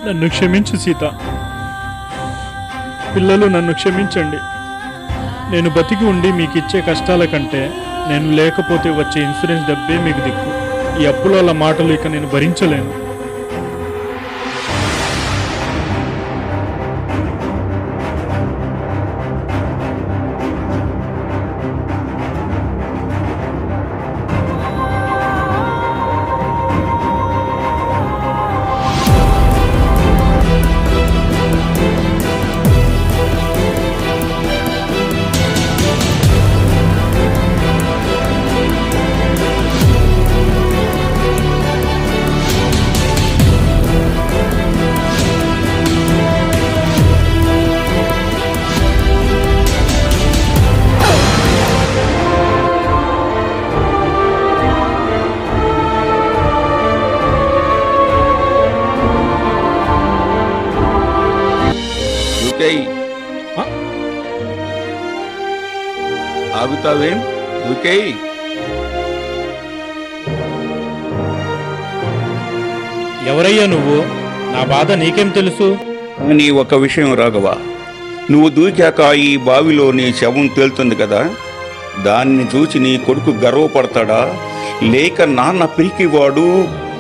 నన్ను క్షమించు సీత. పిల్లలు నన్ను క్షమించండి. నేను బతికి ఉండి మీకు ఇచ్చే కష్టాల కంటే నేను లేకపోతే వచ్చే ఇన్సూరెన్స్ డబ్బే మీకు దిక్కు. ఈ అప్పుల మాటలు ఇక నేను భరించలేను. ఆగుతావేం? దూకేయ్. ఎవరయ్యా నువ్వు? నా బాధ నీకేం తెలుసు? నీ ఒక విషయం రాఘవ, నువ్వు దూకాక ఈ బావిలో నీ శవం తేలుతుంది కదా, దాన్ని చూసి నీ కొడుకు గర్వపడతాడా, లేక నాన్న పిరికివాడు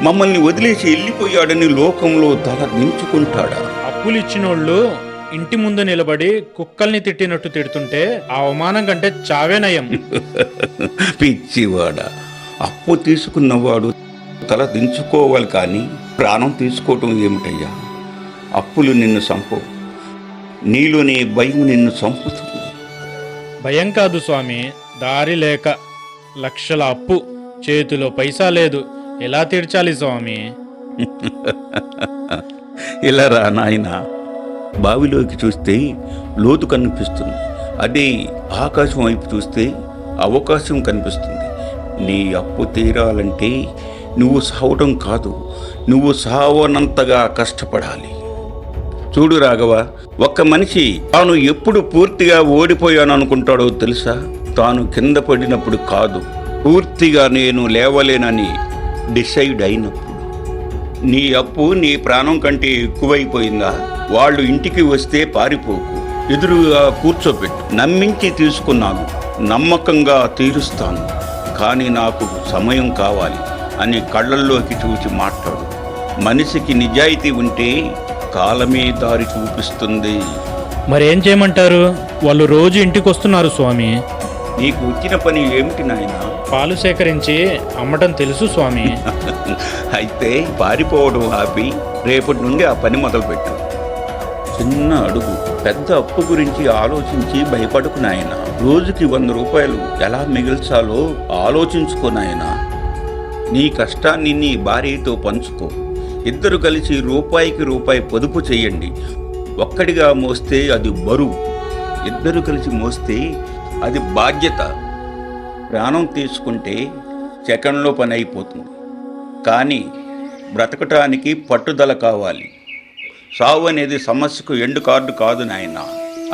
మమ్మల్ని వదిలేసి వెళ్ళిపోయాడని లోకంలో తల దించుకుంటాడా? అప్పులిచ్చినోళ్ళు ఇంటి ముందు నిలబడి కుక్కల్ని తిట్టినట్టు తిడుతుంటే ఆ అవమానం కంటే చావే నయం. పిచ్చివాడా, అప్పు తీసుకున్నవాడు తల దించుకోవాలి కానీ ప్రాణం తీసుకోవటం ఏమిటయ్యా? అప్పులు నిన్ను చంపవు, నీలోనే భయం నిన్ను చంపుతుంది. భయం కాదు స్వామి, దారి లేక. లక్షల అప్పు, చేతిలో పైసా లేదు, ఎలా తీర్చాలి స్వామి? ఇలా రా నాయనా, బావిలోకి చూస్తే లోతు కనిపిస్తుంది, అదే ఆకాశం వైపు చూస్తే అవకాశం కనిపిస్తుంది. నీ అప్పు తీరాలంటే నువ్వు సావడం కాదు, నువ్వు సావనంతగా కష్టపడాలి. చూడు రాఘవ, ఒక్క మనిషి తాను ఎప్పుడు పూర్తిగా ఓడిపోయాను అనుకుంటాడో తెలుసా? తాను కింద పడినప్పుడు కాదు, పూర్తిగా నేను లేవలేనని డిసైడ్ అయినప్పుడు. నీ అప్పు నీ ప్రాణం కంటే ఎక్కువైపోయిందా? వాళ్ళు ఇంటికి వస్తే పారిపోకు, ఎదురుగా కూర్చోబెట్టు. నమ్మించి తీసుకున్నాను, నమ్మకంగా తీరుస్తాను, కానీ నాకు సమయం కావాలి అని కళ్ళల్లోకి చూసి మాట్లాడు. మనిషికి నిజాయితీ ఉంటే కాలమే దారి చూపిస్తుంది. మరేం చేయమంటారు? వాళ్ళు రోజు ఇంటికి వస్తున్నారు స్వామి. నీకు వచ్చిన పని ఏమిటి నాయనా? పాలు సేకరించి అమ్మటం తెలుసు స్వామి. అయితే పారిపోవడం ఆపి రేపటి నుండి ఆ పని మొదలుపెట్టు. చిన్న అడుగు, పెద్ద అప్పు గురించి ఆలోచించి భయపడుకు నాయన. రోజుకి 100 రూపాయలు ఎలా మిగిల్చాలో ఆలోచించుకో నాయన. నీ కష్టాన్ని నీ భార్యతో పంచుకో. ఇద్దరు కలిసి రూపాయికి రూపాయి పొదుపు చేయండి. ఒక్కడిగా మోస్తే అది బరువు, ఇద్దరు కలిసి మోస్తే అది బాధ్యత. ప్రాణం తీసుకుంటే సెకండ్లో పని అయిపోతుంది, కానీ బ్రతకటానికి పట్టుదల కావాలి. సావు అనేది సమస్యకు ఎండు కార్డు కాదు నాయన,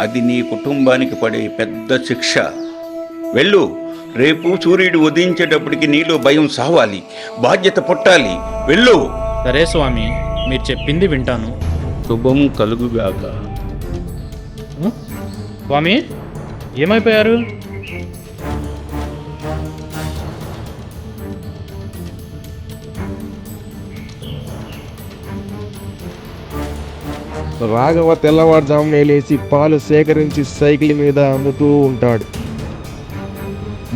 అది నీ కుటుంబానికి పడే పెద్ద శిక్ష. వెళ్ళు, రేపు సూర్యుడు ఉదయించేటప్పటికి నీలో భయం సావాలి, బాధ్యత పుట్టాలి. వెళ్ళు. సరే స్వామి, మీరు చెప్పింది వింటాను. శుభం కలుగుగాక. స్వామి, ఏమైపోయారు? రాఘవ తెల్లవారుజామునే లేచి పాలు సేకరించి సైకిల్ మీద అమ్ముతూ ఉంటాడు.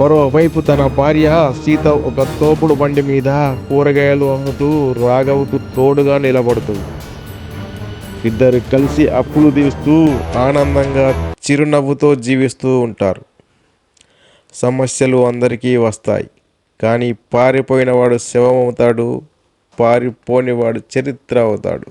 మరోవైపు తన భార్య సీత ఒక తోపుడు బండి మీద కూరగాయలు అమ్ముతూ రాఘవకు తోడుగా నిలబడుతుంది. ఇద్దరు కలిసి అప్పులు తీస్తూ ఆనందంగా చిరునవ్వుతో జీవిస్తూ ఉంటారు. సమస్యలు అందరికీ వస్తాయి, కానీ పారిపోయినవాడు శవం అవుతాడు, పారిపోనివాడు చరిత్ర అవుతాడు.